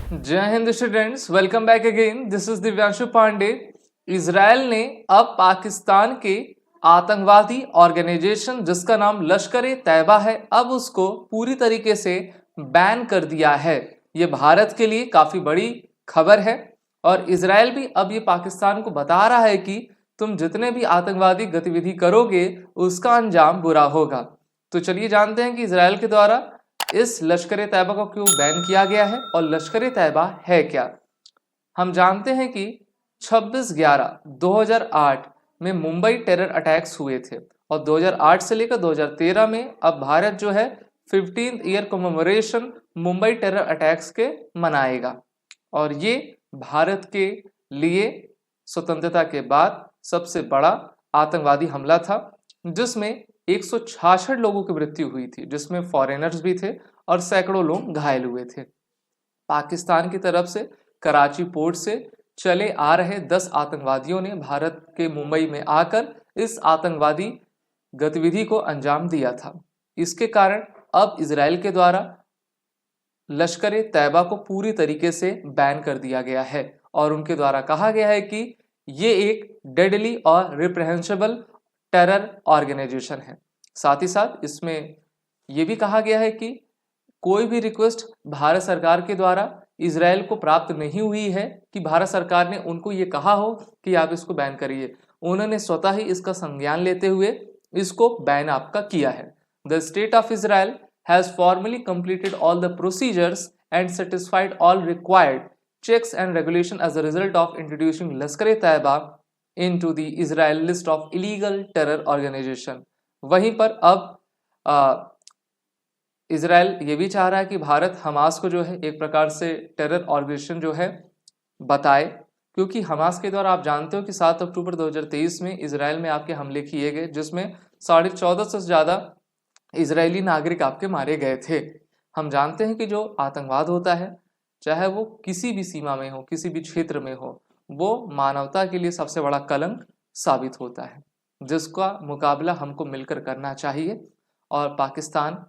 जय हिंद students, welcome back again. This is Divyanshu Pandey. Israel ने अब पाकिस्तान के आतंकवादी ऑर्गेनाइजेशन जिसका नाम लश्कर-ए तैयबा है, अब उसको पूरी तरीके से बैन कर दिया है। ये भारत के लिए काफी बड़ी खबर है और इजराइल भी अब ये पाकिस्तान को बता रहा है कि तुम जितने भी आतंकवादी गतिविधि करोगे उसका अंजाम बुरा होगा। तो चलिए जानते हैं कि इजराइल के द्वारा इस लश्कर-ए तैयबा को क्यों बैन किया गया है और लश्कर-ए तैयबा है क्या। हम जानते हैं कि 26/11/2008 में मुंबई टेरर अटैक्स हुए थे और 2008 से लेकर 2013 में अब भारत जो है 15th year commemoration Mumbai terror attacks के मनाएगा। और ये भारत के लिए स्वतंत्रता के बाद सबसे बड़ा आतंकवादी हमला था, जिसमें 166 लोगों की मृत्यु हुई थी, जिसमें फॉरेनर्स भी थे और सैकड़ों लोग घायल हुए थे। पाकिस्तान की तरफ से कराची पोर्ट से चले आ रहे 10 आतंकवादियों ने भारत के मुंबई में आकर इस आतंकवादी गतिविधि को अंजाम दिया था। इसके कारण अब इजराइल के द्वारा लश्कर-ए तैयबा को पूरी तरीके से बैन कर दिया गया है और उनके द्वारा कहा गया है कि ये एक डेडली और रिप्रहेंसिबल टेरर ऑर्गेनाइजेशन है। साथ ही साथ इसमें यह भी कहा गया है कि कोई भी रिक्वेस्ट भारत सरकार के द्वारा इजराइल को प्राप्त नहीं हुई है कि भारत सरकार ने उनको ये कहा हो कि आप इसको बैन करिए। उन्होंने स्वतः ही इसका संज्ञान लेते हुए इसको बैन आपका किया है। The state of Israel has formally completed all the procedures and satisfied all required checks and regulation as a result of introducing Lashkar-e-Taiba into the Israel list of illegal terror organization। वहीं पर अब Israel ये भी चाह रहा है कि Bharat Hamas को जो है एक प्रकार से टेरर ऑर्गेनाइजेशन जो है बताए, क्योंकि हमास के द्वारा आप जानते हो कि 7 अक्टूबर 2023 में इजराइल में आपके हमले किए गए, जिसमें 14.5 से ज़्यादा इजरायली नागरिक आपके मारे गए थे। हम जानते हैं कि जो आतंकवाद होता है, चाहे वो किसी भी सीमा में हो, किसी भी क्षेत्र में हो, वो मानवता के लिए सबसे बड़ा कलंक साबित होता है, जिसका मुकाबला हमको मिलकर करना चाहिए। और पाकिस्तान,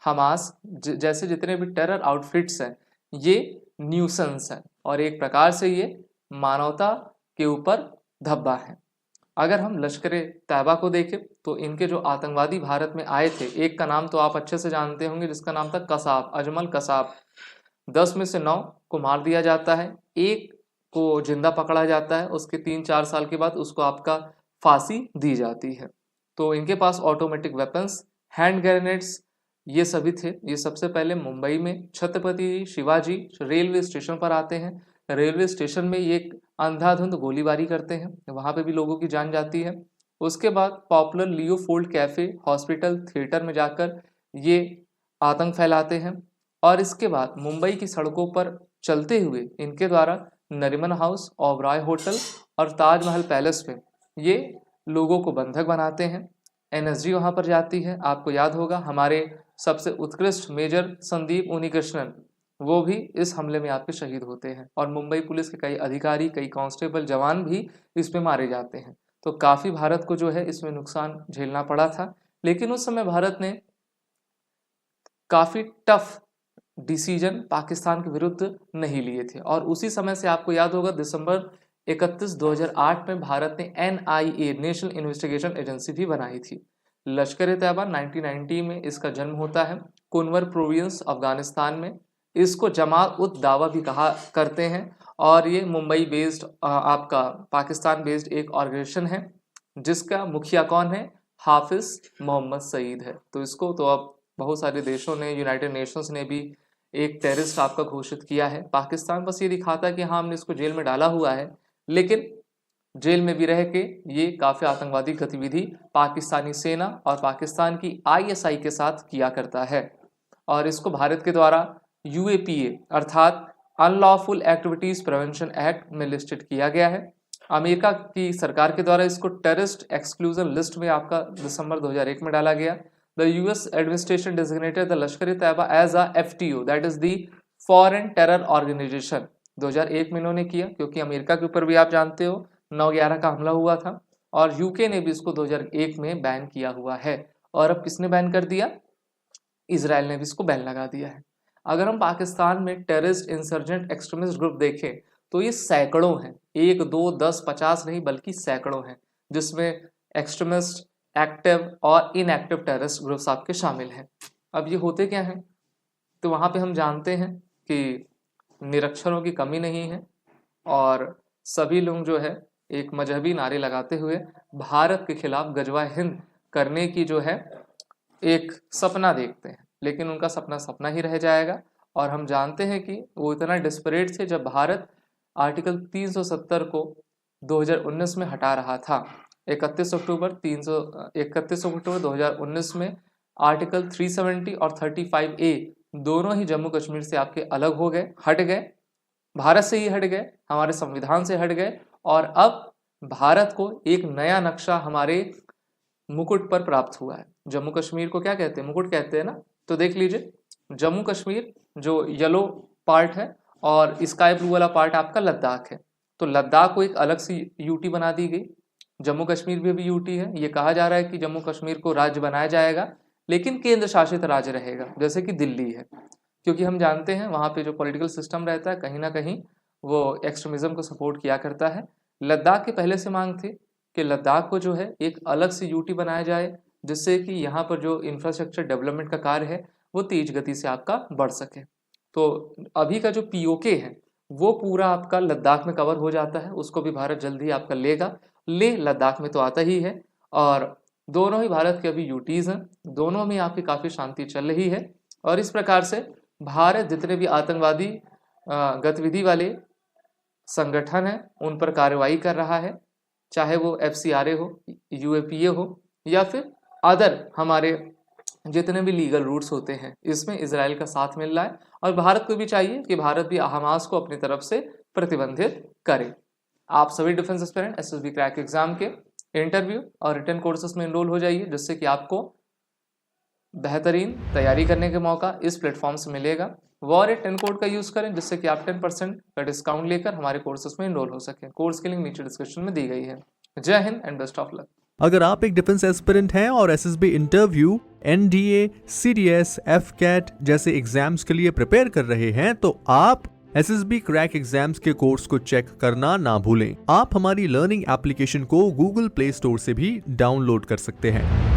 हमास जैसे जितने भी टेरर आउटफिट्स हैं, ये न्यूसेंस हैं और एक प्रकार से ये मानवता के ऊपर धब्बा है। अगर हम लश्कर-ए-तैयबा को देखें तो इनके जो आतंकवादी भारत में आए थे, एक का नाम तो आप अच्छे से जानते होंगे जिसका नाम था कसाब, अजमल कसाब। 10 में से 9 को मार दिया जाता है, एक को जिंदा पकड़ा जाता है, उसके 3-4 साल के बाद उसको आपका फांसी दी जाती है। तो इनके पास ऑटोमेटिक वेपन्स, हैंड ग्रेनेड्स ये सभी थे। ये सबसे पहले मुंबई में छत्रपति शिवाजी रेलवे स्टेशन पर आते हैं। रेलवे स्टेशन में ये अंधाधुंध गोलीबारी करते हैं, वहाँ पे भी लोगों की जान जाती है। उसके बाद popular Leopold cafe, hospital, theatre में जाकर ये आतंक फैलाते हैं। और इसके बाद मुंबई की सड़कों पर चलते हुए इनके द्वारा नरीमन हाउस, ओबरॉय होटल और ताजमहल पैलेस में ये लोगों को बंधक बनाते हैं। एनएसजी वहाँ पर जाती है। आपको याद होगा हमारे सबसे उत्कृष्ट मेजर संदीप उनिकृष्णन, वो भी इस हमले में आपके शहीद होते हैं और मुंबई पुलिस के कई अधिकारी, कई कांस्टेबल, जवान भी इसमें मारे जाते हैं। तो काफ़ी भारत को जो है इसमें नुकसान झेलना पड़ा था, लेकिन उस समय भारत ने काफ़ी टफ डिसीजन पाकिस्तान के विरुद्ध नहीं लिए थे। और उसी समय से आपको याद होगा दिसंबर 31, 2008 में भारत ने NIA, नेशनल इन्वेस्टिगेशन एजेंसी भी बनाई थी। लश्कर-ए-तैयबा 1990 में इसका जन्म होता है कुनवर प्रोविंस, अफगानिस्तान में। इसको जमात-उद-दावा भी कहा करते हैं और ये मुंबई बेस्ड आपका पाकिस्तान बेस्ड एक ऑर्गेनाइजेशन है, जिसका मुखिया कौन है? हाफिज मोहम्मद सईद है। तो इसको तो अब बहुत सारे देशों ने, यूनाइटेड नेशंस ने भी एक टेररिस्ट आपका घोषित किया है। पाकिस्तान बस ये दिखाता है कि हाँ हमने इसको जेल में डाला हुआ है, लेकिन जेल में भी रह के ये काफ़ी आतंकवादी गतिविधि पाकिस्तानी सेना और पाकिस्तान की ISI के साथ किया करता है। और इसको भारत के द्वारा UAPA अर्थात अनलॉफुल एक्टिविटीज़ प्रिवेंशन एक्ट में लिस्टेड किया गया है। अमेरिका की सरकार के द्वारा इसको टेररिस्ट एक्सक्लूजन लिस्ट में आपका दिसंबर 2001 में डाला गया। The US administration designated the Lashkar-e-Taiba as a FTO, that is the Foreign Terror Organization। 2001 में इन्होंने किया, क्योंकि अमेरिका के ऊपर भी आप जानते हो 9/11 का हमला हुआ था और यूके ने भी इसको 2001 में बैन किया हुआ है। और अब किसने बैन कर दिया? इजराइल ने भी इसको बैन लगा दिया है। अगर हम पाकिस्तान में टेररिस्ट, इंसर्जेंट, एक्सट्रीमिस्ट ग्रुप देखें तो ये सैकड़ों हैं, 1, 2, 10, 50 नहीं बल्कि सैकड़ों हैं, जिसमें एक्सट्रीमिस्ट, एक्टिव और इनएक्टिव टेररिस्ट ग्रुप्स आपके शामिल हैं। अब ये होते क्या हैं, तो वहाँ पे हम जानते हैं कि निरक्षरों की कमी नहीं है और सभी लोग जो है एक मजहबी नारे लगाते हुए भारत के खिलाफ गजवा हिंद करने की जो है एक सपना देखते हैं, लेकिन उनका सपना सपना ही रह जाएगा। और हम जानते हैं कि वो इतना डिस्परेट थे जब भारत आर्टिकल 370 को 2019 में हटा रहा था। 31 अक्टूबर 2019 में आर्टिकल 370 और 35A दोनों ही जम्मू कश्मीर से आपके अलग हो गए, हट गए, भारत से ही हट गए, हमारे संविधान से हट गए। और अब भारत को एक नया नक्शा हमारे मुकुट पर प्राप्त हुआ है। जम्मू कश्मीर को क्या कहते हैं, मुकुट कहते हैं ना। तो देख लीजिए, जम्मू कश्मीर जो येलो पार्ट है और स्काई ब्लू वाला पार्ट आपका लद्दाख है। तो लद्दाख को एक अलग सी यूटी बना दी गई, जम्मू कश्मीर भी अभी यूटी है। ये कहा जा रहा है कि जम्मू कश्मीर को राज्य बनाया जाएगा, लेकिन केंद्र शासित राज्य रहेगा, जैसे कि दिल्ली है, क्योंकि हम जानते हैं वहाँ पे जो पॉलिटिकल सिस्टम रहता है कहीं ना कहीं वो एक्सट्रीमिज्म को सपोर्ट किया करता है। लद्दाख की पहले से मांग थी कि लद्दाख को जो है एक अलग से यूटी बनाया जाए, जिससे कि यहाँ पर जो इंफ्रास्ट्रक्चर डेवलपमेंट का कार्य है वो तेज गति से आपका बढ़ सके। तो अभी का जो पीओके है वो पूरा आपका लद्दाख में कवर हो जाता है, उसको भी भारत जल्द ही आपका लेगा। ले लद्दाख में तो आता ही है, और दोनों ही भारत के अभी यूटीज़ हैं, दोनों में आपकी काफ़ी शांति चल रही है। और इस प्रकार से भारत जितने भी आतंकवादी गतिविधि वाले संगठन हैं उन पर कार्रवाई कर रहा है, चाहे वो FCRA हो, UAPA हो या फिर अदर हमारे जितने भी लीगल रूट्स होते हैं, इसमें इजराइल का साथ मिल रहा है। और भारत को भी चाहिए कि भारत भी हमास को अपनी तरफ से प्रतिबंधित करे। आप सभी defence aspirant SSB crack exam के इंटरव्यू और रिटन कोर्सेज में इनरोल हो जाइए, जिससे कि आपको बेहतरीन तैयारी करने का मौका इस प्लेटफॉर्म से मिलेगा। WAR10 कोड का यूज करें, जिससे कि आप 10% का डिस्काउंट लेकर हमारे कोर्सेज में इनरोल हो सकें। कोर्स की लिंक नीचे डिस्क्रिप्शन में दी गई है। जय Hind and best of luck. अगर आप एक डिफेंस एस्पिरेंट हैं और SSB interview, NDA, CDS, FCAT जैसे एग्जाम्स के लिए प्रिपेयर कर रहे हैं, तो आप SSB क्रैक एग्जाम्स के कोर्स को चेक करना ना भूलें। आप हमारी लर्निंग एप्लीकेशन को Google Play Store से भी डाउनलोड कर सकते हैं।